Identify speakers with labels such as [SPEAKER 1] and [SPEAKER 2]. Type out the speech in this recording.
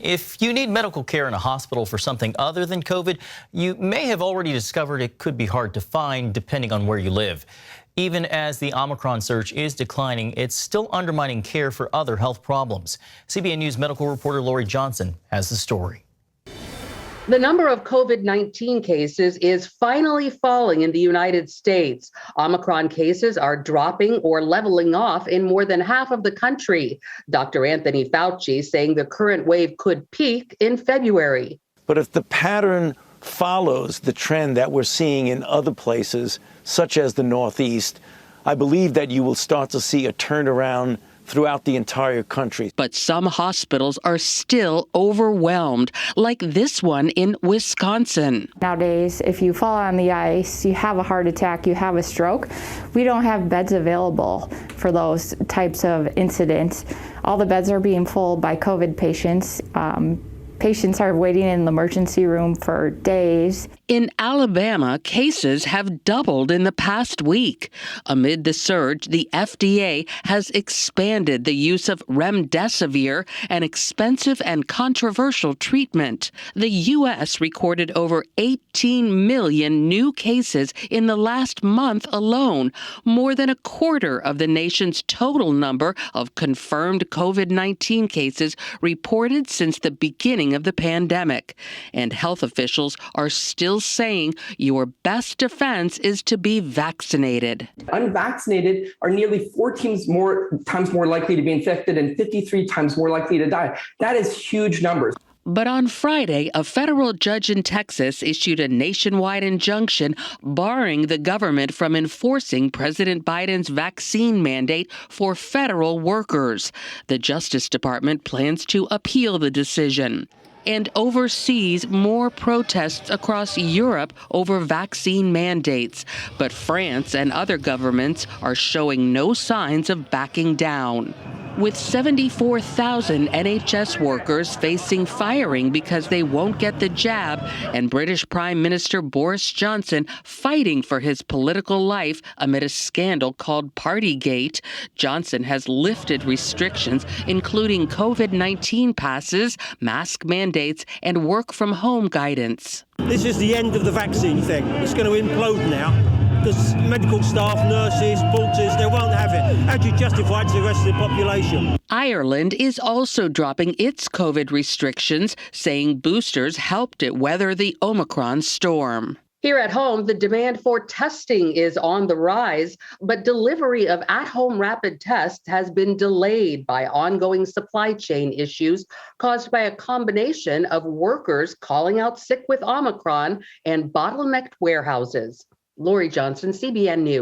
[SPEAKER 1] If you need medical care in a hospital for something other than COVID, you may have already discovered it could be hard to find depending on where you live. Even as the Omicron surge is declining, it's still undermining care for other health problems. CBN News medical reporter Lori Johnson has the story.
[SPEAKER 2] The number of COVID-19 cases is finally falling in the United States. Omicron cases are dropping or leveling off in more than half of the country. Dr. Anthony Fauci saying the current wave could peak in February.
[SPEAKER 3] But if the pattern follows the trend that we're seeing in other places, such as the Northeast, I believe that you will start to see a turnaround throughout the entire country.
[SPEAKER 4] But some hospitals are still overwhelmed, like this one in Wisconsin.
[SPEAKER 5] Nowadays, if you fall on the ice, you have a heart attack, you have a stroke, we don't have beds available for those types of incidents. All the beds are being full by COVID patients. Patients are waiting in the emergency room for days.
[SPEAKER 4] In Alabama, cases have doubled in the past week. Amid the surge, the FDA has expanded the use of remdesivir, an expensive and controversial treatment. The U.S. recorded over 18 million new cases in the last month alone, more than a quarter of the nation's total number of confirmed COVID-19 cases reported since the beginning of the pandemic. And health officials are still saying your best defense is to be vaccinated.
[SPEAKER 6] Unvaccinated are nearly 14 times more likely to be infected and 53 times more likely to die. That is huge numbers.
[SPEAKER 4] But on Friday, a federal judge in Texas issued a nationwide injunction barring the government from enforcing President Biden's vaccine mandate for federal workers. The Justice Department plans to appeal the decision. And overseas, more protests across Europe over vaccine mandates. But France and other governments are showing no signs of backing down. With 74,000 NHS workers facing firing because they won't get the jab, and British Prime Minister Boris Johnson fighting for his political life amid a scandal called Partygate, Johnson has lifted restrictions, including COVID-19 passes, mask mandates, and work-from-home guidance.
[SPEAKER 7] This is the end of the vaccine thing. It's going to implode now. Because medical staff, nurses, porters, they won't have it. How do you justify it to the rest of the population?
[SPEAKER 4] Ireland is also dropping its COVID restrictions, saying boosters helped it weather the Omicron storm.
[SPEAKER 2] Here at home, the demand for testing is on the rise, but delivery of at-home rapid tests has been delayed by ongoing supply chain issues caused by a combination of workers calling out sick with Omicron and bottlenecked warehouses. Lori Johnson, CBN News.